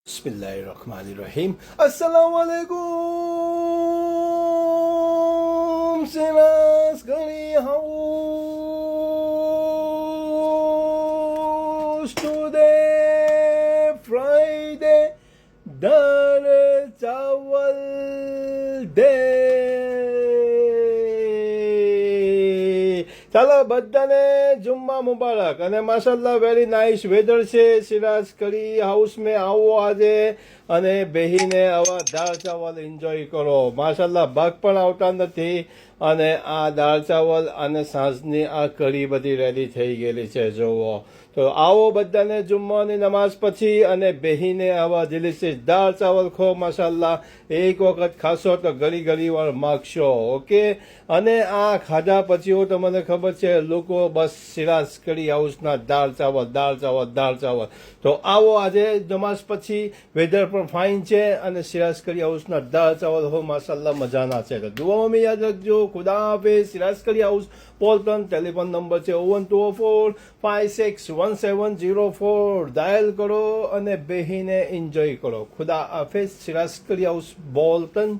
Bismillahirrahmanirrahim. Assalamualaikum. Sinas Kali House. Today, Friday, Dal Chawal Day. ચાલો બધાને જુમ્મા મુબારક અને માશાલ્લાહ વેરી નાઇસ વેધર છે. સિરાજ કરી હાઉસ મેં આવો આજે અને બેહીને આવા દાળ ચાવલ એન્જોય કરો. માશાલ્લાહ ભાગ પણ આવતા નથી અને આ દાળ ચાવલ અને સાંજની આ કઢી બધી રેડી થઈ ગયેલી છે જોવો. તો આવો બધાને જુમ્માની નમાઝ પછી અને બેહીને આવા દિલિશિયસ દાળ ચાવલ ખો. માશાલ્લાહ એક વખત ખાશો તો ઘણી વાર માગશો. ઓકે, અને આ ખાધા પછી તો મને ખબર છે લોકો બસ સિરાજ કઢી હાઉસના દાળ ચાવલ. તો આવો આજે નમાઝ પછી વેધર પણ ફાઇન છે અને સિરાજ કઢી હાઉસના દાળ ચાવલ હો માશાલ્લાહ મજાના છે. તો દુઆમાં યાદ રાખજો. ખુદા હાફિઝ. સિરાજ કઢી હાઉસ પોલટન. ટેલિફોન નંબર છે 01204561704. ડાયલ કરો અને બેહીને એન્જોય કરો. ખુદા હાફિઝ. સિરાજ કઢી હાઉસ બોલટન.